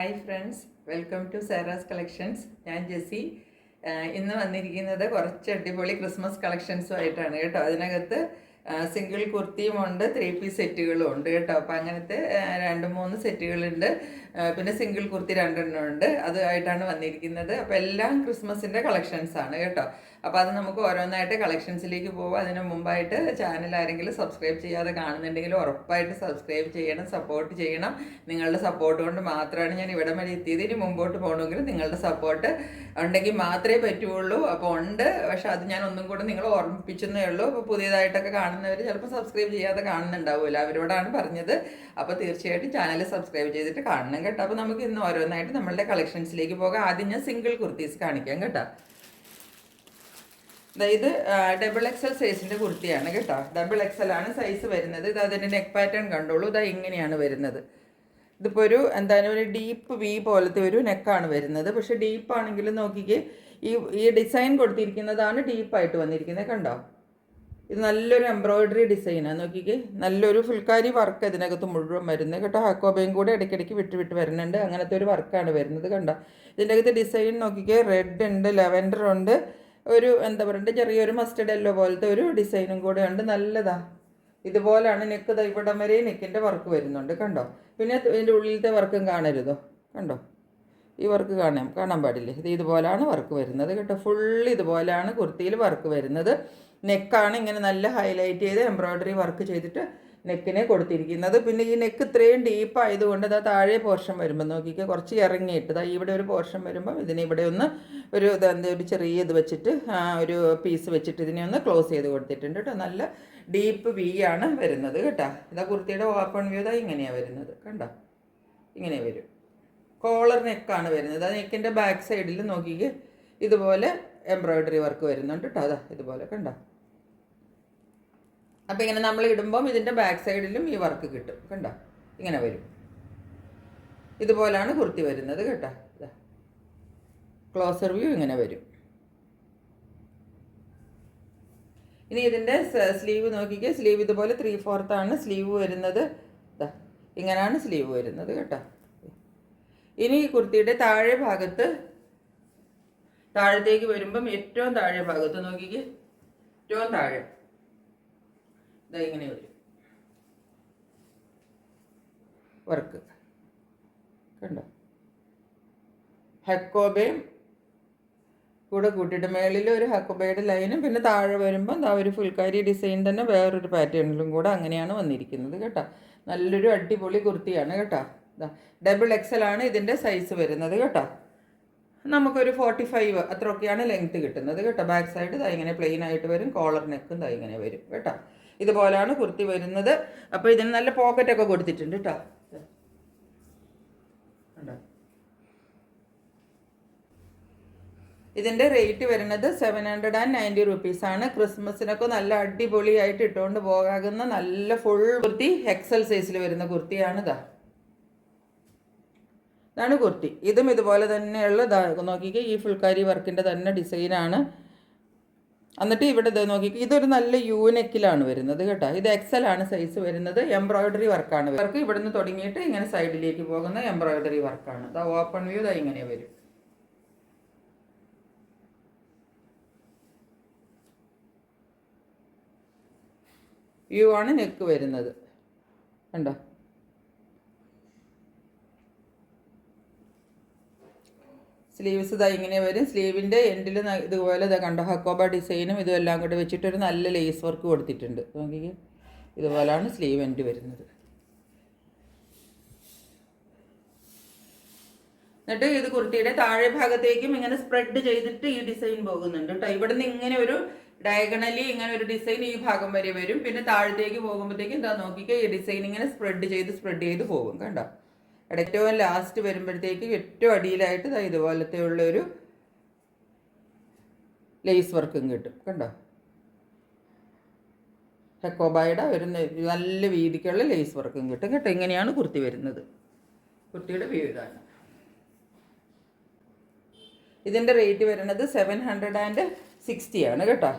Hi friends, welcome to Sara's collections. ഞാൻ ജെസ്സി. ഇന്ന് വന്നിരിക്കുന്നത് കുറച്ച് അടിപൊളി ക്രിസ്മസ് കളക്ഷൻസുമായിട്ടാണ് കേട്ടോ. അതിനകത്ത് സിംഗിൾ കുർത്തിയും ഉണ്ട്, 3 പീസ് സെറ്റുകളും ഉണ്ട് കേട്ടോ. അപ്പോൾ അങ്ങനത്തെ 2-3 സെറ്റുകളുണ്ട്. പിന്നെ സിംഗിൾ കുർത്തി 2 ഉണ്ട്. അതുമായിട്ടാണ് വന്നിരിക്കുന്നത്. അപ്പോൾ എല്ലാം ക്രിസ്മസിൻ്റെ കളക്ഷൻസാണ് കേട്ടോ. അപ്പോൾ അത് നമുക്ക് ഓരോന്നായിട്ട് കളക്ഷൻസിലേക്ക് പോകാം. അതിന് മുമ്പായിട്ട് ചാനൽ ആരെങ്കിലും സബ്സ്ക്രൈബ് ചെയ്യാതെ കാണുന്നുണ്ടെങ്കിൽ ഉറപ്പായിട്ട് സബ്സ്ക്രൈബ് ചെയ്യണം, സപ്പോർട്ട് ചെയ്യണം. നിങ്ങളുടെ സപ്പോർട്ട് കൊണ്ട് മാത്രമാണ് ഞാൻ ഇവിടെ വരെ എത്തിയത്. ഇനി മുമ്പോട്ട് പോകണമെങ്കിൽ നിങ്ങളുടെ സപ്പോർട്ട് ഉണ്ടെങ്കിൽ മാത്രമേ പറ്റുള്ളൂ. അപ്പോൾ ഉണ്ട്, പക്ഷെ അത് ഞാൻ ഒന്നും കൂടെ നിങ്ങൾ ഓർമ്മിപ്പിച്ചെന്നേ ഉള്ളൂ. അപ്പോൾ പുതിയതായിട്ടൊക്കെ കാണുന്നവർ ചിലപ്പോൾ സബ്സ്ക്രൈബ് ചെയ്യാതെ കാണുന്നുണ്ടാവില്ല, അവരോടാണ് പറഞ്ഞത്. അപ്പോൾ തീർച്ചയായിട്ടും ചാനൽ സബ്സ്ക്രൈബ് ചെയ്തിട്ട് കാണണം കേട്ടോ. അപ്പോൾ നമുക്ക് ഇന്ന് ഓരോന്നായിട്ട് നമ്മളുടെ കളക്ഷൻസിലേക്ക് പോകാം. ആദ്യം ഞാൻ സിംഗിൾ കുർത്തീസ് കാണിക്കാം കേട്ടോ. ഇത് XXL സൈസിൻ്റെ കുർത്തിയാണ് കേട്ടോ. XXL ആണ് സൈസ് വരുന്നത്. ഇത് അതിൻ്റെ നെക്ക് പാറ്റേൺ കണ്ടോളൂ. ഇതാ ഇങ്ങനെയാണ് വരുന്നത്. ഇതിപ്പോൾ ഒരു ഡീപ്പ് വി പോലത്തെ ഒരു നെക്കാണ് വരുന്നത്. പക്ഷേ ഡീപ്പാണെങ്കിലും നോക്കിക്കേ, ഈ ഡിസൈൻ കൊടുത്തിരിക്കുന്നതാണ് ഡീപ്പായിട്ട് വന്നിരിക്കുന്നത് കണ്ടോ. ഇത് നല്ലൊരു എംബ്രോയിഡറി ഡിസൈനാണ്. നോക്കിക്കേ, നല്ലൊരു ഫുൾക്കാരി വർക്ക് ഇതിനകത്ത് മുഴുവൻ വരുന്നത് കേട്ടോ. ഹാക്കോബയും കൂടെ ഇടയ്ക്കിടയ്ക്ക് വിട്ട് വരുന്നുണ്ട്. അങ്ങനത്തെ ഒരു വർക്കാണ് വരുന്നത് കണ്ടോ. ഇതിൻ്റെ അകത്ത് ഡിസൈൻ നോക്കിക്കേ, റെഡ് ഉണ്ട്, ലെവൻഡർ ഉണ്ട്, ഒരു എന്താ പറയുക ചെറിയൊരു മസ്റ്റർഡ് യെല്ലോ പോലത്തെ ഒരു ഡിസൈനും കൂടെ ഉണ്ട്. നല്ലതാ. ഇതുപോലാണ് നെക്ക്. ഇവിടം വരെ നെക്കിൻ്റെ വർക്ക് വരുന്നുണ്ട് കണ്ടോ. പിന്നെ ഇതിൻ്റെ ഉള്ളിലത്തെ വർക്കും കാണരുതോ, കണ്ടോ. ഈ വർക്ക് കാണാൻ പാടില്ലേ. ഇതുപോലാണ് വർക്ക് വരുന്നത് കേട്ടോ. ഫുൾ ഇതുപോലാണ് കുർത്തിയിൽ വർക്ക് വരുന്നത്. നെക്കാണ് ഇങ്ങനെ നല്ല ഹൈലൈറ്റ് ചെയ്ത് എംബ്രോയ്ഡറി വർക്ക് ചെയ്തിട്ട് നെക്കിനെ കൊടുത്തിരിക്കുന്നത്. പിന്നെ ഈ നെക്ക് ഇത്രയും ഡീപ്പായതുകൊണ്ട് ഇതാ താഴെ പോർഷൻ വരുമ്പോൾ നോക്കിക്കുക, കുറച്ച് ഇറങ്ങിയിട്ട് ഇതാ ഇവിടെ ഒരു പോർഷൻ വരുമ്പം ഇതിനെ ഇവിടെ ഒന്ന് ഒരു ചെറിയ ഇത് വെച്ചിട്ട് ഒരു പീസ് വെച്ചിട്ട് ഇതിനെ ഒന്ന് ക്ലോസ് ചെയ്ത് കൊടുത്തിട്ടുണ്ട് കേട്ടോ. നല്ല ഡീപ്പ് വി ആണ് വരുന്നത് കേട്ടോ. ഇതാ കുർത്തിയുടെ ഓപ്പൺ വ്യൂ ഇതാ ഇങ്ങനെയാണ് വരുന്നത് കണ്ടോ. ഇങ്ങനെ വരും. കോളർ നെക്കാണ് വരുന്നത്. ആ നെക്കിൻ്റെ ബാക്ക് സൈഡിൽ നോക്കിക്കുക ഇതുപോലെ എംബ്രോയ്ഡറി വർക്ക് വരുന്നുണ്ട് കേട്ടോ. അതാ ഇതുപോലെ കണ്ടോ. അപ്പോൾ ഇങ്ങനെ നമ്മൾ ഇടുമ്പം ഇതിൻ്റെ ബാക്ക് സൈഡിലും ഈ വർക്ക് കിട്ടും കണ്ടോ. ഇങ്ങനെ വരും. ഇതുപോലാണ് കുർത്തി വരുന്നത് കേട്ടോ. ക്ലോസർ വ്യൂ ഇങ്ങനെ വരും. ഇനി ഇതിൻ്റെ സ്ലീവ് നോക്കിക്കുക. സ്ലീവ് ഇതുപോലെ 3/4 ആണ് സ്ലീവ് വരുന്നത്. ഇങ്ങനെയാണ് സ്ലീവ് വരുന്നത് കേട്ടോ. ഇനി ഈ കുർത്തിയുടെ താഴെ ഭാഗത്ത് താഴത്തേക്ക് വരുമ്പം ഏറ്റവും താഴെ ഭാഗത്ത് നോക്കിക്കേ, ഏറ്റവും താഴെ ഇതാ ഇങ്ങനെ വരും വർക്ക് കണ്ടോ. ഹക്കോബയും കൂടെ കൂട്ടിയിട്ട് മേളിൽ ഒരു ഹക്കോബയുടെ ലൈനും പിന്നെ താഴെ വരുമ്പം എന്താ ഒരു ഫുൾക്കാരി ഡിസൈൻ തന്നെ വേറൊരു പാറ്റേണിലും കൂടെ അങ്ങനെയാണ് വന്നിരിക്കുന്നത് കേട്ടോ. നല്ലൊരു അടിപൊളി കുർത്തിയാണ് കേട്ടോ. XXL ആണ് ഇതിൻ്റെ സൈസ് വരുന്നത് കേട്ടോ. നമുക്കൊരു 45 അത്രയൊക്കെയാണ് ലെങ്ത്ത് കിട്ടുന്നത് കേട്ടോ. ബാക്ക് സൈഡ് ഇതാ ഇങ്ങനെ പ്ലെയിൻ ആയിട്ട് വരും. കോളർ നെക്കും ഇതാ ഇങ്ങനെ വരും കേട്ടോ. ഇതുപോലെയാണ് കുർത്തി വരുന്നത്. അപ്പോൾ ഇതിന് നല്ല പോക്കറ്റൊക്കെ കൊടുത്തിട്ടുണ്ട് കേട്ടോ. ഇതിൻ്റെ റേറ്റ് വരുന്നത് 790 റുപ്പീസാണ്. ക്രിസ്മസിനൊക്കെ നല്ല അടിപൊളിയായിട്ട് ഇട്ടുകൊണ്ട് പോകാകുന്ന നല്ല ഫുൾ കുർത്തി XL സൈസിൽ വരുന്ന കുർത്തിയാണ് ഇതാണ് കുർത്തി. ഇതും ഇതുപോലെ തന്നെയുള്ള നോക്കിക്കുക, ഈ ഫുൾക്കാരി വർക്കിൻ്റെ തന്നെ ഡിസൈനാണ്. എന്നിട്ട് ഇവിടെ നോക്കിക്കുക, ഇതൊരു നല്ല യൂനെക്കിലാണ് വരുന്നത് കേട്ടോ. ഇത് XL ആണ് സൈസ് വരുന്നത്. എംബ്രോയ്ഡറി വർക്കാണ് വർക്ക്. ഇവിടുന്ന് തുടങ്ങിയിട്ട് ഇങ്ങനെ സൈഡിലേക്ക് പോകുന്ന എംബ്രോയ്ഡറി വർക്കാണ്. ഓപ്പൺ വ്യൂ ഇങ്ങനെ വരും. വ്യൂ ആണ് നെക്ക് വരുന്നത് കണ്ടോ. സ്ലീവ്സ് ഇതാ ഇങ്ങനെ വരും. സ്ലീവിൻ്റെ എൻഡിൽ ഇതുപോലെ ഇതാ കണ്ടോ, ഹക്കോബ ഡിസൈനും ഇതും എല്ലാം കൂടെ വെച്ചിട്ടൊരു നല്ല ലേസ് വർക്ക് കൊടുത്തിട്ടുണ്ട്. നോക്കിക്കേ, ഇതുപോലാണ് സ്ലീവ് എൻഡ് വരുന്നത്. എന്നിട്ട് ഇത് കുർത്തിയുടെ താഴെ ഭാഗത്തേക്കും ഇങ്ങനെ സ്പ്രെഡ് ചെയ്തിട്ട് ഈ ഡിസൈൻ പോകുന്നുണ്ട് കേട്ടോ. ഇവിടെ നിന്ന് ഇങ്ങനെ ഒരു ഡയഗണലി ഇങ്ങനെ ഒരു ഡിസൈൻ ഈ ഭാഗം വരെ വരും. പിന്നെ താഴത്തേക്ക് പോകുമ്പോഴത്തേക്കും എന്താ നോക്കിക്കോ, ഈ ഡിസൈൻ ഇങ്ങനെ സ്പ്രെഡ് ചെയ്ത് പോകും കണ്ടോ. ഏറ്റവും ലാസ്റ്റ് വരുമ്പോഴത്തേക്ക് ഏറ്റവും അടിയിലായിട്ട് ഇതുപോലത്തെ ഉള്ളൊരു ലേസ് വർക്കും കിട്ടും കണ്ടോ. ഹക്കോബായുടെ ഒരു നല്ല വീതിക്കുള്ള ലേസ് വർക്കും കിട്ടും കേട്ടോ. ഇങ്ങനെയാണ് കുർത്തി വരുന്നത്. കുർത്തിയുടെ വ്യൂ ഇതാണ്. ഇതിൻ്റെ റേറ്റ് വരുന്നത് 760 ആണ് കേട്ടോ.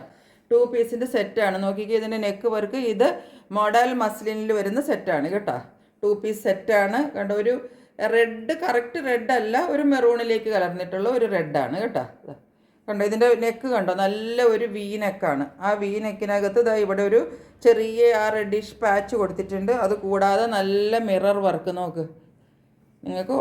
2 പീസിൻ്റെ സെറ്റാണ്. നോക്കിക്കുക, ഇതിൻ്റെ നെക്ക് വർക്ക് ഇത് മോഡൽ മസ്ലിനിൽ വരുന്ന സെറ്റാണ് കേട്ടോ. 2 പീസ് സെറ്റാണ് കണ്ടോ. ഒരു റെഡ് കറക്റ്റ് റെഡ് അല്ല, ഒരു മെറൂണിലേക്ക് കലർന്നിട്ടുള്ള ഒരു റെഡാണ് കേട്ടോ. കണ്ടോ ഇതിൻ്റെ നെക്ക് കണ്ടോ, നല്ല ഒരു വി നെക്കാണ്. ആ വി നെക്കിനകത്ത് ഇതാ ഇവിടെ ഒരു ചെറിയ ആ റെഡിഷ് പാച്ച് കൊടുത്തിട്ടുണ്ട്. അത് കൂടാതെ നല്ല മിറർ വർക്ക് നോക്ക്, നിങ്ങൾക്ക്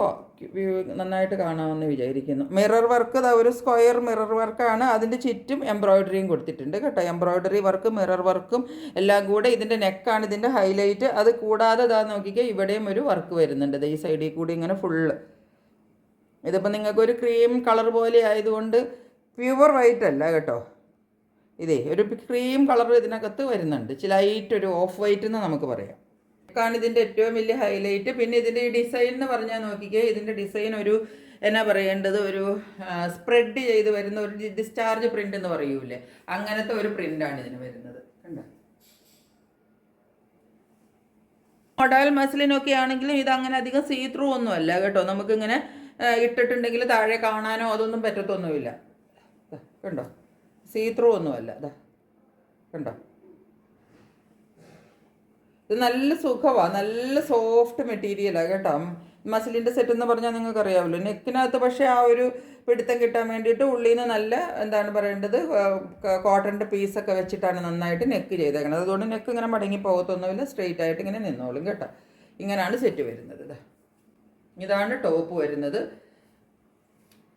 നന്നായിട്ട് കാണാമെന്ന് വിചാരിക്കുന്നു. മിറർ വർക്ക് ഇതാ ഒരു സ്ക്വയർ മിറർ വർക്കാണ്. അതിൻ്റെ ചുറ്റും എംബ്രോയ്ഡറിയും കൊടുത്തിട്ടുണ്ട് കേട്ടോ. എംബ്രോയ്ഡറി വർക്കും മിറർ വർക്കും എല്ലാം കൂടെ ഇതിൻ്റെ നെക്കാണ് ഇതിൻ്റെ ഹൈലൈറ്റ്. അത് കൂടാതെ ഇതാ നോക്കിക്കുക, ഇവിടെയും ഒരു വർക്ക് വരുന്നുണ്ട് ഈ സൈഡിൽ കൂടി ഇങ്ങനെ ഫുള്ള്. ഇതിപ്പോൾ നിങ്ങൾക്കൊരു ക്രീം കളർ പോലെ ആയതുകൊണ്ട് പ്യുവർ വൈറ്റ് അല്ല കേട്ടോ, ഇതേ ഒരു ക്രീം കളർ ഇതിനകത്ത് വരുന്നുണ്ട്, ലൈറ്റ് ഒരു ഓഫ് വൈറ്റ് എന്ന് നമുക്ക് പറയാം. ാണ് ഇതിൻ്റെ ഏറ്റവും വലിയ ഹൈലൈറ്റ്. പിന്നെ ഇതിൻ്റെ ഈ ഡിസൈൻ എന്ന് പറഞ്ഞാൽ നോക്കിക്കേ, ഇതിൻ്റെ ഡിസൈൻ ഒരു എന്നാ പറയേണ്ടത്, ഒരു സ്പ്രെഡ് ചെയ്ത് വരുന്ന ഒരു ഡിസ്ചാർജ് പ്രിൻ്റ് എന്ന് പറയൂലേ, അങ്ങനത്തെ ഒരു പ്രിൻ്റാണ് ഇതിന് വരുന്നത്. കണ്ടോ, മോഡൽ മസ്ലിനൊക്കെ ആണെങ്കിലും ഇത് അങ്ങനെ അധികം സീ ത്രൂ ഒന്നും അല്ല കേട്ടോ. നമുക്കിങ്ങനെ ഇട്ടിട്ടുണ്ടെങ്കിൽ താഴെ കാണാനോ അതൊന്നും പറ്റത്തൊന്നുമില്ല. കണ്ടോ, സീ ത്രൂ ഒന്നുമല്ല. അതാ കണ്ടോ, ഇത് നല്ല സുഖമാണ്, നല്ല സോഫ്റ്റ് മെറ്റീരിയലാണ് കേട്ടോ. മസിലിൻ്റെ സെറ്റ് എന്ന് പറഞ്ഞാൽ നിങ്ങൾക്ക് അറിയാമല്ലോ. നെക്കിനകത്ത് പക്ഷേ ആ ഒരു പിടുത്തം കിട്ടാൻ വേണ്ടിയിട്ട് ഉള്ളിൽ നിന്ന് നല്ല എന്താണ് പറയേണ്ടത്, കോട്ടൻ്റെ പീസൊക്കെ വെച്ചിട്ടാണ് നന്നായിട്ട് നെക്ക് ചെയ്തേക്കുന്നത്. അതുകൊണ്ട് നെക്ക് ഇങ്ങനെ മടങ്ങി പോകത്തൊന്നുമില്ല, സ്ട്രെയിറ്റ് ആയിട്ട് ഇങ്ങനെ നിന്നോളും കേട്ടോ. ഇങ്ങനെയാണ് സെറ്റ് വരുന്നത്. ഇതാണ് ടോപ്പ് വരുന്നത്.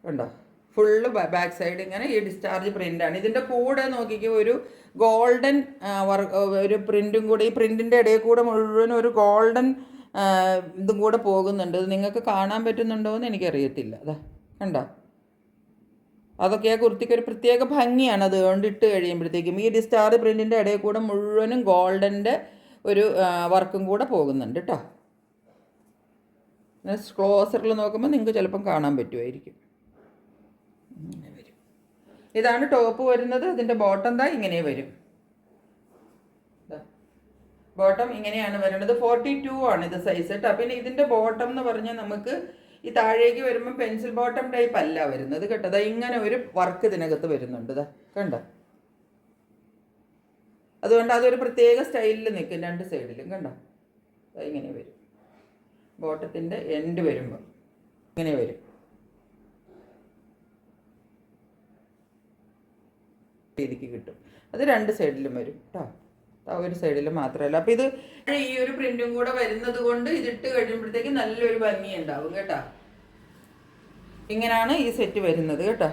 കണ്ടോ, ഫുള്ള് ബാക്ക് സൈഡ് ഇങ്ങനെ ഈ ഡിസ്ചാർജ് പ്രിൻ്റാണ്. ഇതിൻ്റെ കൂടെ നോക്കിക്കുക ഒരു ഗോൾഡൻ ഒരു പ്രിൻറ്റും കൂടെ, ഈ പ്രിൻറ്റിൻ്റെ ഇടയിൽ കൂടെ മുഴുവനും ഒരു ഗോൾഡൻ ഇതും കൂടെ പോകുന്നുണ്ട്. ഇത് നിങ്ങൾക്ക് കാണാൻ പറ്റുന്നുണ്ടോ എന്ന് എനിക്കറിയത്തില്ല. അതാ കണ്ടോ, അതൊക്കെ ആ കുർത്തിക്ക് ഒരു പ്രത്യേക ഭംഗിയാണ്. അതുകൊണ്ട് ഇട്ട് കഴിയുമ്പോഴത്തേക്കും ഈ ഡിസ്ചാർജ് പ്രിൻറ്റിൻ്റെ ഇടയിൽ കൂടെ മുഴുവനും ഗോൾഡൻ്റെ ഒരു വർക്കും കൂടെ പോകുന്നുണ്ട് കേട്ടോ. ക്ലോസറിൽ നോക്കുമ്പോൾ നിങ്ങൾക്ക് ചിലപ്പം കാണാൻ പറ്റുമായിരിക്കും. ഇങ്ങനെ വരും. ഇതാണ് ടോപ്പ് വരുന്നത്. ഇതിൻ്റെ ബോട്ടം ദാ ഇങ്ങനെ വരും. ബോട്ടം ഇങ്ങനെയാണ് വരുന്നത്. 42 ആണ് ഇത് സൈസ് കേട്ടോ. പിന്നെ ഇതിൻ്റെ ബോട്ടം എന്ന് പറഞ്ഞാൽ നമുക്ക് ഈ താഴേക്ക് വരുമ്പോൾ പെൻസിൽ ബോട്ടം ടൈപ്പ് അല്ല വരുന്നത് കേട്ടോ. ദാ ഇങ്ങനെ ഒരു വർക്ക് ഇതിനകത്ത് വരുന്നുണ്ട്. ദാ കണ്ടോ, അതുകൊണ്ട് അതൊരു പ്രത്യേക സ്റ്റൈലിൽ നിൽക്കും രണ്ട് സൈഡിലും. കണ്ടോ, ഇങ്ങനെ വരും. ബോട്ടത്തിൻ്റെ എൻഡ് വരുമ്പോൾ ഇങ്ങനെ വരും. രീതിക്ക് കിട്ടും. അത് രണ്ട് സൈഡിലും വരും കേട്ടോ, ഒരു സൈഡിൽ മാത്രമല്ല. അപ്പോൾ ഇത് ഈ ഒരു പ്രിന്റും കൂടെ വരുന്നത് കൊണ്ട് ഇതിട്ട് കഴിയുമ്പോഴത്തേക്ക് നല്ലൊരു ഭംഗി ഉണ്ടാവും കേട്ടോ. ഇങ്ങനെയാണ് ഈ സെറ്റ് വരുന്നത് കേട്ടോ.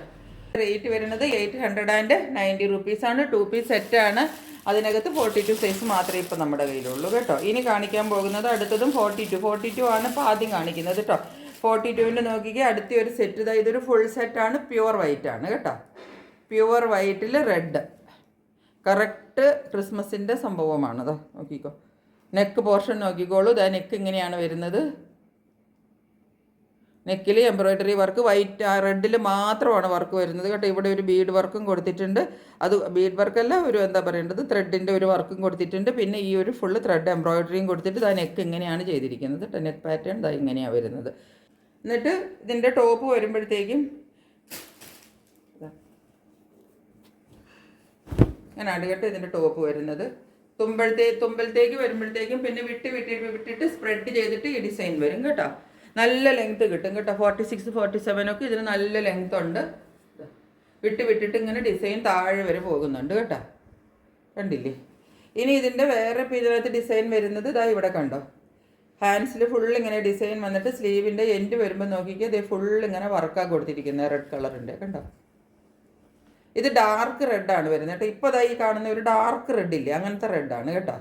റേറ്റ് വരുന്നത് 890 റുപ്പീസാണ്. 2 പീസ് സെറ്റാണ്. അതിനകത്ത് 42 സൈസ് മാത്രമേ ഇപ്പോൾ നമ്മുടെ കയ്യിലുള്ളൂ കേട്ടോ. ഇനി കാണിക്കാൻ പോകുന്നത് അടുത്തതും 42 ആണ് ഇപ്പോൾ ആദ്യം കാണിക്കുന്നത് കേട്ടോ. 42-ൻ്റെ നോക്കിക്കുക, അടുത്ത ഒരു സെറ്റ് ഇതൊരു ഫുൾ സെറ്റാണ്. പ്യുവർ വൈറ്റ് ആണ് കേട്ടോ. പ്യുവർ വൈറ്റിൽ റെഡ്, കറക്റ്റ് ക്രിസ്മസിൻ്റെ സംഭവമാണ്. അതാ നോക്കിക്കോ, നെക്ക് പോർഷൻ നോക്കിക്കോളൂ. ഇതാ നെക്ക് ഇങ്ങനെയാണ് വരുന്നത്. നെക്കിൽ എംബ്രോയ്ഡറി വർക്ക് വൈറ്റ് റെഡിൽ മാത്രമാണ് വർക്ക് വരുന്നത് കേട്ടോ. ഇവിടെ ഒരു ബീഡ് വർക്കും കൊടുത്തിട്ടുണ്ട്. അത് ബീഡ് വർക്കല്ല, ഒരു എന്താ പറയേണ്ടത്, ത്രെഡിൻ്റെ ഒരു വർക്കും കൊടുത്തിട്ടുണ്ട്. പിന്നെ ഈ ഒരു ഫുള്ള് ത്രെഡ് എംബ്രോയ്ഡറിയും കൊടുത്തിട്ട് ഇതാ നെക്ക് ഇങ്ങനെയാണ് ചെയ്തിരിക്കുന്നത് കേട്ടോ. നെക്ക് പാറ്റേൺ ഇതാ ഇങ്ങനെയാണ് വരുന്നത്. എന്നിട്ട് ഇതിൻ്റെ ടോപ്പ് വരുമ്പോഴത്തേക്കും അങ്ങനെ അടുകട്ട് ഇതിൻ്റെ ടോപ്പ് വരുന്നത്. തുമ്പലത്തേക്ക് വരുമ്പോഴത്തേക്കും പിന്നെ വിട്ടിട്ട് സ്പ്രെഡ് ചെയ്തിട്ട് ഈ ഡിസൈൻ വരും കേട്ടോ. നല്ല ലെങ്ത്ത് കിട്ടും കേട്ടോ. 46, 47 ഒക്കെ ഇതിന് നല്ല ലെങ്ത് ഉണ്ട്. വിട്ടിട്ട് ഇങ്ങനെ ഡിസൈൻ താഴെ വരെ പോകുന്നുണ്ട് കേട്ടോ. കണ്ടില്ലേ? ഇനി ഇതിൻ്റെ വേറെ ഇതിനകത്ത് ഡിസൈൻ വരുന്നത് ഇതാ ഇവിടെ കണ്ടോ. ഹാൻഡ്സിൽ ഫുൾ ഇങ്ങനെ ഡിസൈൻ വന്നിട്ട് സ്ലീവിൻ്റെ എൻഡ് വരുമ്പോൾ നോക്കിക്കുക, ഇത് ഫുൾ ഇങ്ങനെ വർക്കാണ് കൊടുത്തിരിക്കുന്നത്. റെഡ് കളറിൻ്റെ കണ്ടോ. ഇത് ഡാർക്ക് റെഡാണ് വരുന്നത് കേട്ടോ. ഇപ്പോൾ ഈ കാണുന്ന ഒരു ഡാർക്ക് റെഡില്ലേ, അങ്ങനത്തെ റെഡാണ് കേട്ടോ.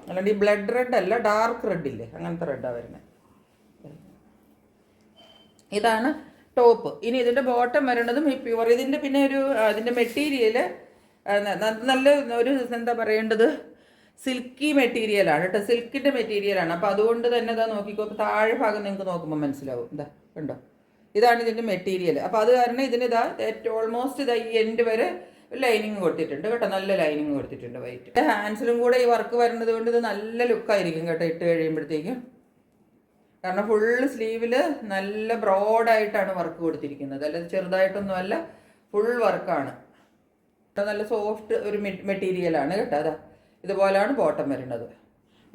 അല്ലാണ്ട് ഈ ബ്ലഡ് റെഡ് അല്ല, ഡാർക്ക് റെഡില്ലേ, അങ്ങനത്തെ റെഡാണ് വരുന്നത്. ഇതാണ് ടോപ്പ്. ഇനി ഇതിൻ്റെ ബോട്ടം വരണതും ഈ പ്യുവർ. ഇതിൻ്റെ പിന്നെ ഒരു അതിൻ്റെ മെറ്റീരിയൽ നല്ല ഒരു എന്താ പറയേണ്ടത്, സിൽക്കി മെറ്റീരിയലാണ് കേട്ടോ. സിൽക്കിൻ്റെ മെറ്റീരിയലാണ്. അപ്പോൾ അതുകൊണ്ട് തന്നെ ഇതാ നോക്കിക്കോ, താഴെ ഭാഗം നിങ്ങൾക്ക് നോക്കുമ്പോൾ മനസ്സിലാവും. ഇതാ കണ്ടോ, ഇതാണ് ഇതിൻ്റെ മെറ്റീരിയൽ. അപ്പോൾ അത് കാരണം ഇതിന് ഇതാ ഓൾമോസ്റ്റ് ഇതാ ഈ എൻഡ് വരെ ലൈനിങ് കൊടുത്തിട്ടുണ്ട് കേട്ടോ. നല്ല ലൈനിങ് കൊടുത്തിട്ടുണ്ട് വൈറ്റ്. ഹാൻഡ്സിലും കൂടെ ഈ വർക്ക് വരുന്നത് കൊണ്ട് ഇത് നല്ല ലുക്കായിരിക്കും കേട്ടോ ഇട്ട് കഴിയുമ്പോഴത്തേക്കും. കാരണം ഫുള്ള് സ്ലീവിൽ നല്ല ബ്രോഡായിട്ടാണ് വർക്ക് കൊടുത്തിരിക്കുന്നത്. അല്ലാതെ ചെറുതായിട്ടൊന്നുമല്ല, ഫുൾ വർക്കാണ്. നല്ല സോഫ്റ്റ് ഒരു മെറ്റീരിയലാണ് കേട്ടോ. അതാ ഇതുപോലെയാണ് ബോട്ടം വരുന്നത്.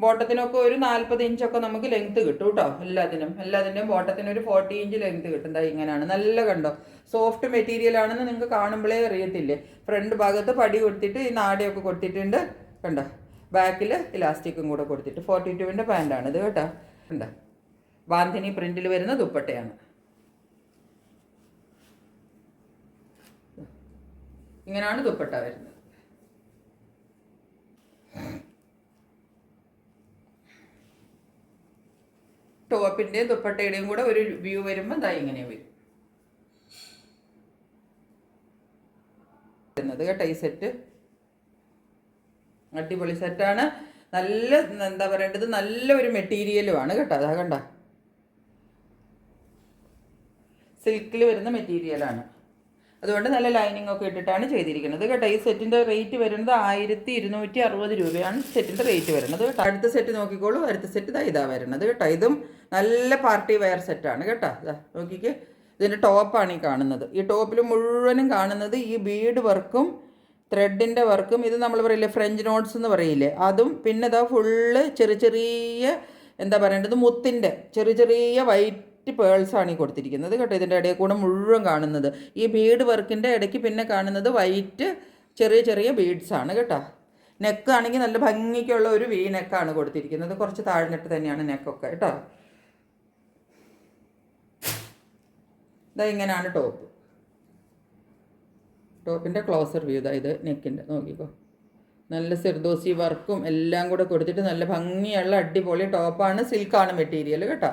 ബോട്ടത്തിനൊക്കെ ഒരു 40 ഇഞ്ചൊക്കെ നമുക്ക് ലെങ്ത് കിട്ടും കേട്ടോ. എല്ലാത്തിൻ്റെയും ബോട്ടത്തിന് ഒരു 40 ഇഞ്ച് ലെങ്ത് കിട്ടും. ദാ ഇങ്ങനെയാണ്. നല്ല കണ്ടോ, സോഫ്റ്റ് മെറ്റീരിയൽ ആണെന്ന് നിങ്ങൾക്ക് കാണുമ്പോഴേ അറിയത്തില്ലേ. ഫ്രണ്ട് ഭാഗത്ത് പടി കൊടുത്തിട്ട് ഈ നാടയൊക്കെ കൊടുത്തിട്ടുണ്ട് കണ്ടോ. ബാക്കിൽ ഇലാസ്റ്റിക്കും കൂടെ കൊടുത്തിട്ട് 42-ൻ്റെ പാൻറ്റാണ് ഇത് കേട്ടോ. കണ്ടോ, ബാന്ധിനി പ്രിന്റിൽ വരുന്ന ദുപ്പട്ടയാണ്. ഇങ്ങനെയാണ് ദുപ്പട്ട വരുന്നത്. ടോപ്പിൻ്റെയും ദുപ്പട്ടയുടെയും കൂടെ ഒരു വ്യൂ വരുമ്പോൾ ദാ ഇങ്ങനെ വരും കേട്ടോ. ഈ സെറ്റ് അടിപൊളി സെറ്റാണ്. നല്ല എന്താ പറയേണ്ടത്, നല്ല ഒരു മെറ്റീരിയലുമാണ് കേട്ടോ. അതാ കണ്ട, സിൽക്കിൽ വരുന്ന മെറ്റീരിയലാണ്. അതുകൊണ്ട് നല്ല ലൈനിങ് ഒക്കെ ഇട്ടിട്ടാണ് ചെയ്തിരിക്കുന്നത് കേട്ടോ. ഈ സെറ്റിൻ്റെ റേറ്റ് വരുന്നത് 1260 രൂപയാണ് സെറ്റിൻ്റെ റേറ്റ് വരുന്നത് കേട്ടോ. അടുത്ത സെറ്റ് നോക്കിക്കോളൂ. അടുത്ത സെറ്റ് ഇതാ വരുന്നത് കേട്ടോ. ഇതും നല്ല പാർട്ടി വെയർ സെറ്റാണ് കേട്ടോ. ഇതാ നോക്കിക്കേ, ഇതിൻ്റെ ടോപ്പാണ് ഈ കാണുന്നത്. ഈ ടോപ്പിൽ മുഴുവനും കാണുന്നത് ഈ ബീഡ് വർക്കും ത്രെഡിൻ്റെ വർക്കും. ഇത് നമ്മൾ പറയില്ലേ ഫ്രഞ്ച് നോട്ട്സ് എന്ന് പറയില്ലേ, അതും. പിന്നെ ഇതാ ഫുള്ള് ചെറിയ എന്താ പറയേണ്ടത്, മുത്തിൻ്റെ ചെറിയ വൈറ്റ് പേൾസാണ് ഈ കൊടുത്തിരിക്കുന്നത് കേട്ടോ. ഇതിൻ്റെ ഇടയിൽ കൂടെ മുഴുവൻ കാണുന്നത് ഈ ബീഡ് വർക്കിൻ്റെ ഇടയ്ക്ക് പിന്നെ കാണുന്നത് വൈറ്റ് ചെറിയ ബീഡ്സാണ് കേട്ടോ. നെക്ക് ആണെങ്കിൽ നല്ല ഭംഗിക്കുള്ള ഒരു വി നെക്കാണ് കൊടുത്തിരിക്കുന്നത്. കുറച്ച് താഴ്ന്നിട്ട് തന്നെയാണ് നെക്കൊക്കെ കേട്ടോ. ഇതാ ഇങ്ങനെയാണ് ടോപ്പിൻ്റെ ക്ലോസർ വ്യൂ. ഇത് നെക്കിൻ്റെ നോക്കിക്കോ, നല്ല സിർദോസി വർക്കും എല്ലാം കൂടെ കൊടുത്തിട്ട് നല്ല ഭംഗിയുള്ള അടിപൊളി ടോപ്പാണ്. സിൽക്കാണ് മെറ്റീരിയൽ കേട്ടോ.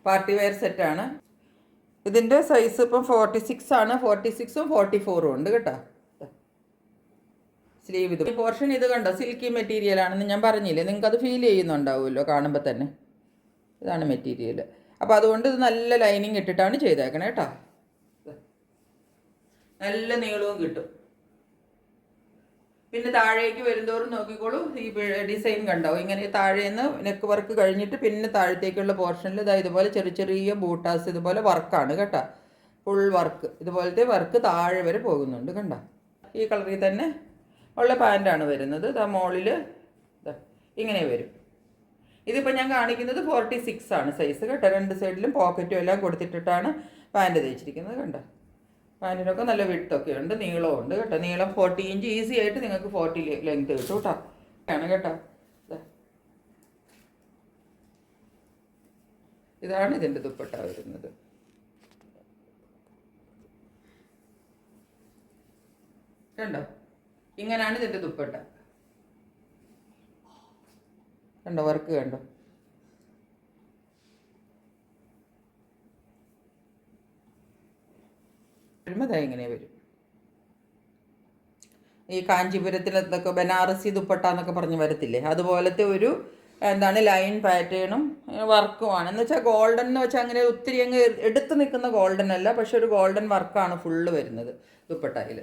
പാർട്ടി വെയർ സെറ്റാണ്. ഇതിൻ്റെ സൈസ് ഇപ്പം 46 ആണ്. 46ഉം 44ഉം ഉണ്ട് കേട്ടോ. സ്ലീവ് ഇത് പോർഷൻ ഇത് കണ്ടോ, സിൽക്കി മെറ്റീരിയൽ ആണെന്ന് ഞാൻ പറഞ്ഞില്ലേ, നിങ്ങൾക്കത് ഫീൽ ചെയ്യുന്നുണ്ടാവുമല്ലോ കാണുമ്പോൾ തന്നെ. ഇതാണ് മെറ്റീരിയൽ. അപ്പോൾ അതുകൊണ്ട് ഇത് നല്ല ലൈനിങ് ഇട്ടിട്ടാണ് ചെയ്തേക്കണേ കേട്ടോ. നല്ല നീളവും കിട്ടും. പിന്നെ താഴേക്ക് വരുന്തോറും നോക്കിക്കോളൂ, ഈ ഡിസൈൻ കണ്ടോ, ഇങ്ങനെ താഴേന്ന് നെക്ക് വർക്ക് കഴിഞ്ഞിട്ട് പിന്നെ താഴത്തേക്കുള്ള പോർഷനിൽ ഇതാ ഇതുപോലെ ചെറിയ ബൂട്ടാസ് ഇതുപോലെ വർക്കാണ് കേട്ടോ. ഫുൾ വർക്ക്, ഇതുപോലത്തെ വർക്ക് താഴെ വരെ പോകുന്നുണ്ട് കണ്ടോ. ഈ കളറിൽ തന്നെ ഉള്ള പാൻറ്റാണ് വരുന്നത്. ഇതാ മോളിൽ ഇങ്ങനെ വരും. ഇതിപ്പോൾ ഞാൻ കാണിക്കുന്നത് 46 ആണ് സൈസ് കേട്ടോ. രണ്ട് സൈഡിലും പോക്കറ്റും എല്ലാം കൊടുത്തിട്ടിട്ടാണ് പാൻറ്റ് തയ്ച്ചിരിക്കുന്നത് കണ്ടോ. പാൻറ്റിനൊക്കെ നല്ല വിഡ്ത്തൊക്കെ ഉണ്ട്, നീളവും ഉണ്ട് കേട്ടോ. നീളം 40 ഇഞ്ച് ഈസി ആയിട്ട് നിങ്ങൾക്ക് 40 ലെങ്ത് കിട്ടും കേട്ടോ. ആണ് കേട്ടോ. ഇതാണ് ഇതിൻ്റെ ദുപ്പട്ട വരുന്നത്. കണ്ടോ, ഇങ്ങനെയാണ് ഇതിൻ്റെ ദുപ്പട്ട. കണ്ടോ, വർക്ക് കണ്ടോ. വരുമ്പോൾ ഇങ്ങനെ വരും. ഈ കാഞ്ചീപുരത്തിലൊക്കെ ബനാറസി ദുപ്പട്ട എന്നൊക്കെ പറഞ്ഞ് വരത്തില്ലേ, അതുപോലത്തെ ഒരു എന്താണ് ലൈൻ പാറ്റേണും വർക്കുമാണ്. എന്ന് വെച്ചാൽ ഗോൾഡൻ എന്ന് വെച്ചാൽ അങ്ങനെ ഒത്തിരി അങ്ങ് എടുത്ത് നിൽക്കുന്ന ഗോൾഡൻ അല്ല, പക്ഷെ ഒരു ഗോൾഡൻ വർക്കാണ് ഫുള്ള് വരുന്നത് ദുപ്പട്ടയിൽ.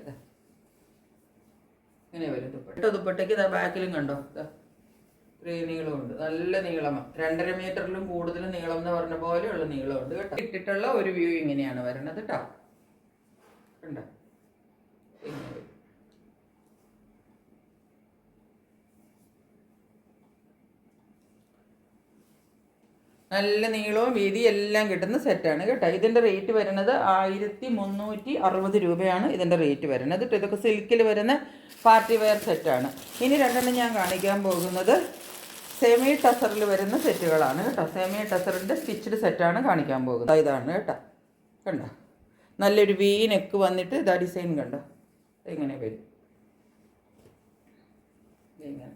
ഇങ്ങനെ വരും ദുപ്പട്ടയ്ക്ക് ബാക്കിലും കണ്ടോ നീളമുണ്ട്, നല്ല നീളമാണ്. 2.5 മീറ്ററിലും കൂടുതൽ നീളം എന്ന് പറഞ്ഞ പോലെയുള്ള നീളമുണ്ട് കേട്ടോ. ഇട്ടിട്ടുള്ള ഒരു വ്യൂ ഇങ്ങനെയാണ് വരണത് കേട്ടോ. കണ്ടോ, നല്ല നീളവും വീതി എല്ലാം കിട്ടുന്ന സെറ്റാണ് കേട്ടോ. ഇതിൻ്റെ റേറ്റ് വരുന്നത് 1360 രൂപയാണ് ഇതിൻ്റെ റേറ്റ് വരുന്നത് കേട്ടോ. ഇതൊക്കെ സിൽക്കിൽ വരുന്ന പാർട്ടി വെയർ സെറ്റാണ്. ഇനി രണ്ടെണ്ണം ഞാൻ കാണിക്കാൻ പോകുന്നത് സെമി ടസറിൽ വരുന്ന സെറ്റുകളാണ് കേട്ടോ. സെമി ടസറിൻ്റെ സ്റ്റിച്ച്ഡ് സെറ്റാണ് കാണിക്കാൻ പോകുന്നത്. ഇതാണ് കേട്ടോ. കണ്ടോ, നല്ലൊരു വി നെക്ക് വന്നിട്ട് ഇതാ ഡിസൈൻ കണ്ടോ, ഇങ്ങനെ വരും. ഇങ്ങനെ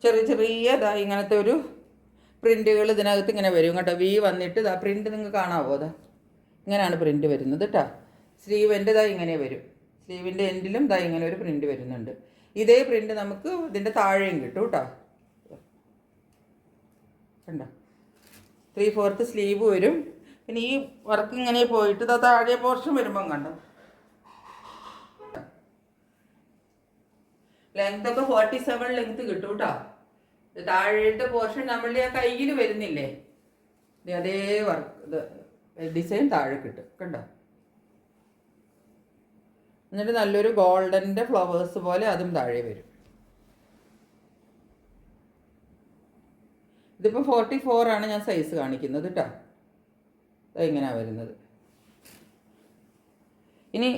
ചെറിയ ഇങ്ങനത്തെ ഒരു പ്രിൻറ്റുകൾ ഇതിനകത്ത് ഇങ്ങനെ വരും കേട്ടോ. വി വന്നിട്ട് ഇതാ പ്രിൻറ്റ് നിങ്ങൾക്ക് കാണാവോ, അതാ ഇങ്ങനെയാണ് പ്രിൻറ്റ് വരുന്നത് കേട്ടോ. സ്ലീവിൻ്റെ ഇങ്ങനെ വരും. സ്ലീവിൻ്റെ എൻഡിലും ഇങ്ങനെ ഒരു പ്രിൻറ്റ് വരുന്നുണ്ട്. ഇതേ പ്രിൻറ്റ് നമുക്ക് ഇതിൻ്റെ താഴെയും കിട്ടും കേട്ടോ. കണ്ടോ, 3/4 സ്ലീവ് വരും. പിന്നെ ഈ വർക്ക് ഇങ്ങനെ പോയിട്ട് താഴെ പോർഷൻ വരുമ്പം കണ്ടോ, ലെങ്ത് ഒക്കെ 47 ലെങ്ത് കിട്ടും കേട്ടോ. താഴത്തെ പോർഷൻ നമ്മളുടെ ആ കയ്യിൽ വരുന്നില്ലേ, അതേ വർക്ക് ഡിസൈൻ താഴെ കിട്ടും കണ്ടോ. എന്നിട്ട് നല്ലൊരു ഗോൾഡൻ്റെ ഫ്ലവേഴ്സ് പോലെ അതും താഴെ വരും. ഇതിപ്പോൾ 44 ആണ് ഞാൻ സൈസ് കാണിക്കുന്നത് കേട്ടോ. ഇങ്ങനെയാണ് വരുന്നത്. ഇനി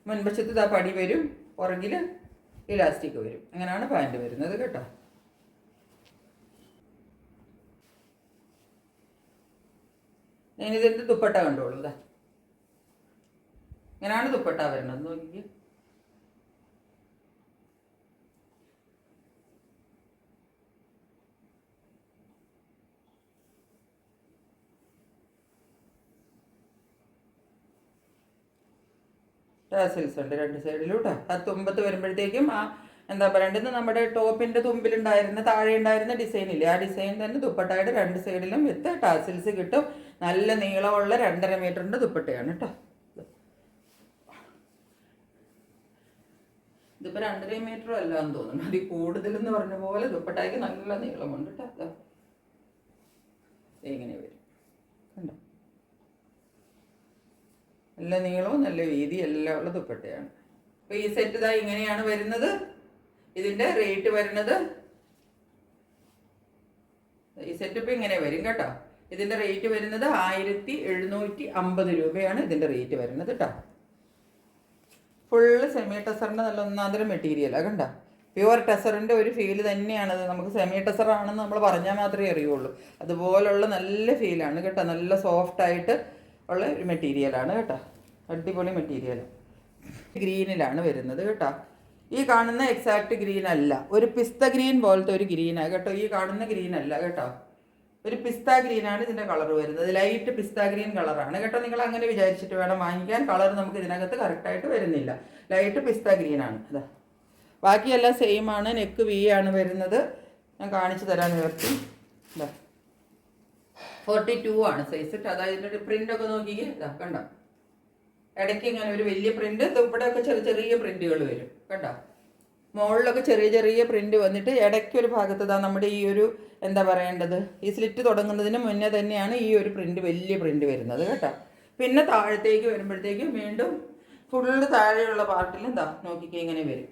മുൻവശത്ത് ഇതാ പടി വരും, പുറകിൽ ഇലാസ്റ്റിക് വരും. അങ്ങനെയാണ് പാൻറ് വരുന്നത് കേട്ടോ. ഞാനിതിൻ്റെ ദുപ്പട്ട കണ്ടോളൂ. ഇതാ ഇങ്ങനെയാണ് ദുപ്പട്ട വരുന്നത്. നോക്കിക്കേ. ടാസിൽസ് ഉണ്ട് രണ്ട് സൈഡിലും കേട്ടോ. ആ തുമ്പത്ത് വരുമ്പോഴത്തേക്കും ആ എന്താ പറയേണ്ടത്, നമ്മുടെ ടോപ്പിൻ്റെ തുമ്പിലുണ്ടായിരുന്ന താഴെ ഉണ്ടായിരുന്ന ഡിസൈൻ ഇല്ലേ, ആ ഡിസൈൻ തന്നെ ദുപ്പട്ടയുടെ രണ്ട് സൈഡിലും വിത്ത് ടാസിൽസ് കിട്ടും. നല്ല നീളമുള്ള 2.5 മീറ്ററിൻ്റെ ദുപ്പട്ടയാണ് കേട്ടോ. ഇതിപ്പോൾ 2.5 മീറ്ററും അല്ല എന്ന് തോന്നുന്നു, അതിൽ കൂടുതലെന്ന് പറഞ്ഞ പോലെ ദുപ്പട്ടയ്ക്ക് നല്ല നീളമുണ്ട് കേട്ടോ. ഇങ്ങനെ വരും കണ്ടോ. നല്ല നീളവും നല്ല വീതി എല്ലാം ഉള്ള ദുപ്പട്ടയാണ്. അപ്പോൾ ഈ സെറ്റ് ഇതാ ഇങ്ങനെയാണ് വരുന്നത്. ഇതിൻ്റെ റേറ്റ് വരുന്നത്, ഈ സെറ്റ് ഇപ്പോൾ ഇങ്ങനെ വരും കേട്ടോ. ഇതിൻ്റെ റേറ്റ് വരുന്നത് 1750 രൂപയാണ് ഇതിൻ്റെ റേറ്റ് വരുന്നത് കേട്ടോ. ഫുള്ള് സെമി ടെസറിൻ്റെ നല്ല ഒന്നാന്തരം മെറ്റീരിയലാണ് കണ്ടോ. പ്യുവർ ടെസറിൻ്റെ ഒരു ഫീല് തന്നെയാണത്. നമുക്ക് സെമി ടെസറാണെന്ന് നമ്മൾ പറഞ്ഞാൽ മാത്രമേ അറിയുള്ളൂ. അതുപോലുള്ള നല്ല ഫീലാണ് കേട്ടോ. നല്ല സോഫ്റ്റായിട്ട് ഉള്ള ഒരു മെറ്റീരിയലാണ് കേട്ടോ. അടിപൊളി മെറ്റീരിയൽ. ഗ്രീനിലാണ് വരുന്നത് കേട്ടോ. ഈ കാണുന്ന എക്സാക്റ്റ് ഗ്രീൻ അല്ല, ഒരു പിസ്ത ഗ്രീൻ പോലത്തെ ഒരു ഗ്രീനാണ് കേട്ടോ. ഈ കാണുന്ന ഗ്രീൻ അല്ല കേട്ടോ, ഒരു പിസ്ത ഗ്രീനാണ് ഇതിൻ്റെ കളർ വരുന്നത്. ലൈറ്റ് പിസ്ത ഗ്രീൻ കളറാണ് കേട്ടോ. നിങ്ങൾ അങ്ങനെ വിചാരിച്ചിട്ട് വേണം വാങ്ങിക്കാൻ. കളർ നമുക്ക് ഇതിനകത്ത് കറക്റ്റായിട്ട് വരുന്നില്ല. ലൈറ്റ് പിസ്ത ഗ്രീനാണ്. അതാ ബാക്കിയെല്ലാം സെയിം ആണ്. നെക്ക് വി ആണ് വരുന്നത്. ഞാൻ കാണിച്ചു തരാൻ ഉയർത്തി. ഇതാ 42 ആണ് സൈസ്. അതായത് ഇതിൻ്റെ പ്രിൻ്റൊക്കെ നോക്കിക്കേ. ഇതാ കണ്ടോ, ഇടയ്ക്ക് ഇങ്ങനെ ഒരു വലിയ പ്രിൻ്റ്, ഇവിടെയൊക്കെ ചെറിയ ചെറിയ പ്രിൻറ്റുകൾ വരും കേട്ടോ. മുകളിലൊക്കെ ചെറിയ ചെറിയ പ്രിൻ്റ് വന്നിട്ട് ഇടയ്ക്കൊരു ഭാഗത്ത് ഇതാ നമ്മുടെ ഈ ഒരു എന്താ പറയേണ്ടത്, ഈ സ്ലിറ്റ് തുടങ്ങുന്നതിന് മുന്നേ തന്നെയാണ് ഈ ഒരു പ്രിൻ്റ്, വലിയ പ്രിൻ്റ് വരുന്നത് കേട്ടോ. പിന്നെ താഴത്തേക്ക് വരുമ്പോഴത്തേക്കും വീണ്ടും ഫുള്ള് താഴെയുള്ള പാർട്ടിൽ എന്താ നോക്കിക്കേ ഇങ്ങനെ വരും.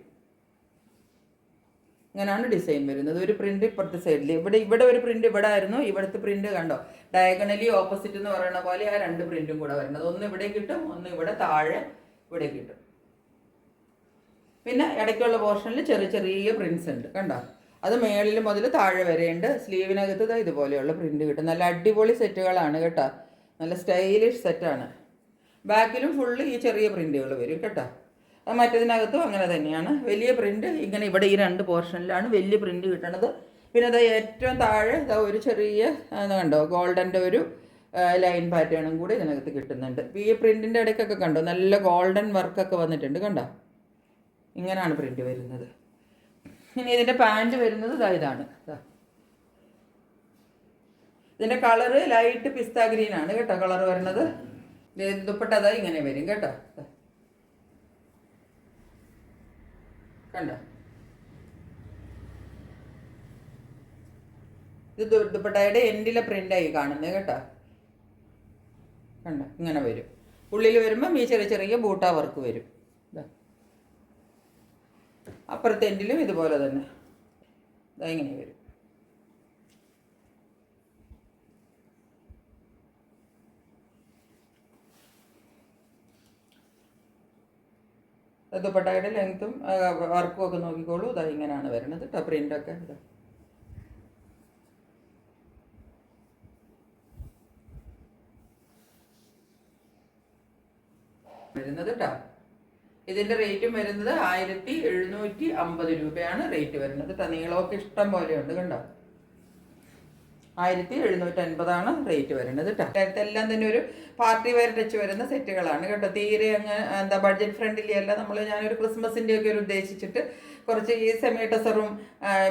ഇങ്ങനെയാണ് ഡിസൈൻ വരുന്നത്. ഒരു പ്രിൻ്റ് ഇപ്പുറത്തെ സൈഡിൽ, ഇവിടെ ഒരു പ്രിൻ്റ് ഇവിടെ ആയിരുന്നു. ഇവിടുത്തെ പ്രിൻ്റ് കണ്ടോ, ഡയഗണലി ഓപ്പോസിറ്റ് എന്ന് പറയുന്ന പോലെ ആ രണ്ട് പ്രിൻറ്റും കൂടെ വരുന്നത്. ഒന്ന് ഇവിടെ കിട്ടും, ഒന്ന് ഇവിടെ താഴെ ഇവിടെ കിട്ടും. പിന്നെ ഇടയ്ക്കുള്ള പോർഷനിൽ ചെറിയ ചെറിയ പ്രിൻസ് ഉണ്ട് കണ്ടോ. അത് മേളിൽ മുതൽ താഴെ വരെയുണ്ട്. സ്ലീവിനകത്ത് ഇതുപോലെയുള്ള പ്രിൻ്റ് കിട്ടും. നല്ല അടിപൊളി സെറ്റുകളാണ് കേട്ടോ. നല്ല സ്റ്റൈലിഷ് സെറ്റാണ്. ബാക്കിലും ഫുള്ള് ഈ ചെറിയ പ്രിൻറ്റുകൾ വരും കേട്ടോ. മറ്റതിനകത്തും അങ്ങനെ തന്നെയാണ്. വലിയ പ്രിൻ്റ് ഇങ്ങനെ ഇവിടെ ഈ രണ്ട് പോർഷനിലാണ് വലിയ പ്രിൻ്റ് കിട്ടണത്. പിന്നെ അത് ഏറ്റവും താഴെ ഒരു ചെറിയ കണ്ടോ ഗോൾഡൻ്റെ ഒരു ലൈൻ പാറ്റേണും കൂടി ഇതിനകത്ത് കിട്ടുന്നുണ്ട്. ഈ പ്രിൻറ്റിൻ്റെ ഇടയ്ക്കൊക്കെ കണ്ടോ നല്ല ഗോൾഡൻ വർക്കൊക്കെ വന്നിട്ടുണ്ട് കണ്ടോ. ഇങ്ങനെയാണ് പ്രിൻ്റ് വരുന്നത്. ഇനി ഇതിൻ്റെ പാൻറ്റ് വരുന്നത് ഇതാണ്. ഇതിൻ്റെ കളറ് ലൈറ്റ് പിസ്ത ഗ്രീൻ ആണ് കേട്ടോ കളർ വരുന്നത്. ദുപ്പട്ട ഇങ്ങനെ വരും കേട്ടോ. കണ്ടോ, ഇത് ദുപ്പട്ടയുടെ എൻഡിലെ പ്രിൻ്റായി കാണുന്നത് കേട്ടോ. കണ്ടോ ഇങ്ങനെ വരും. ഉള്ളിൽ വരുമ്പം ഈ ചെറിയ ചെറിയ ബൂട്ടാ വർക്ക് വരും. അപ്പുറത്തെ എൻഡിലും ഇതുപോലെ തന്നെ ഇങ്ങനെ വരും. ദുപ്പട്ടയുടെ ലെങ്ത്തും വർക്കും ഒക്കെ നോക്കിക്കോളൂ. ഇങ്ങനെയാണ് വരുന്നത് കേട്ടോ പ്രിൻ്റൊക്കെ. വരുന്നത് കേട്ടോ. ഇതിൻ്റെ റേറ്റും വരുന്നത് 1750 രൂപയാണ് റേറ്റ് വരുന്നത് കേട്ടോ. നീളമൊക്കെ ഇഷ്ടം പോലെയുണ്ട് കണ്ടോ. 1750 റേറ്റ് വരുന്നത് കേട്ടോ. എല്ലാം തന്നെ ഒരു പാർട്ടി വെയർ ടച്ച് വരുന്ന സെറ്റുകളാണ് കേട്ടോ. തീരെ അങ്ങ് എന്താ ബഡ്ജറ്റ് ഫ്രണ്ട്ലി അല്ല. ഞാനൊരു ക്രിസ്മസിൻ്റെ ഒക്കെ ഒരു ഉദ്ദേശിച്ചിട്ട് കുറച്ച് ഈ സെമി ടെസറും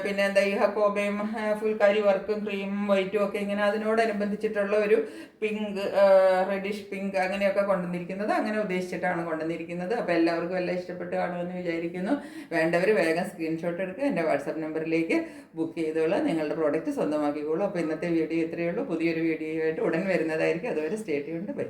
പിന്നെ എന്താ ഈ ഹക്കോബയും ഫുൾ കരി വർക്കും ക്രീമും വൈറ്റും ഒക്കെ ഇങ്ങനെ അതിനോടനുബന്ധിച്ചിട്ടുള്ള ഒരു പിങ്ക് റെഡിഷ് പിങ്ക് അങ്ങനെയൊക്കെ കൊണ്ടുവന്നിരിക്കുന്നത്, അങ്ങനെ ഉദ്ദേശിച്ചിട്ടാണ് കൊണ്ടുവന്നിരിക്കുന്നത്. അപ്പോൾ എല്ലാവർക്കും എല്ലാം ഇഷ്ടപ്പെട്ട് കാണുമെന്ന് വിചാരിക്കുന്നു. വേണ്ടവർ വേഗം സ്ക്രീൻഷോട്ട് എടുക്കുക, എൻ്റെ വാട്സാപ്പ് നമ്പറിലേക്ക് ബുക്ക് ചെയ്തോളൂ, നിങ്ങളുടെ പ്രോഡക്റ്റ് സ്വന്തമാക്കിക്കോളൂ. അപ്പോൾ ഇന്നത്തെ വീഡിയോ ഇത്രയേ ഉള്ളൂ. പുതിയൊരു വീഡിയോ ആയിട്ട് ഉടൻ വരുന്നതായിരിക്കും. അതുവരെ സ്റ്റേ ട്യൂൺഡ്. ബൈ.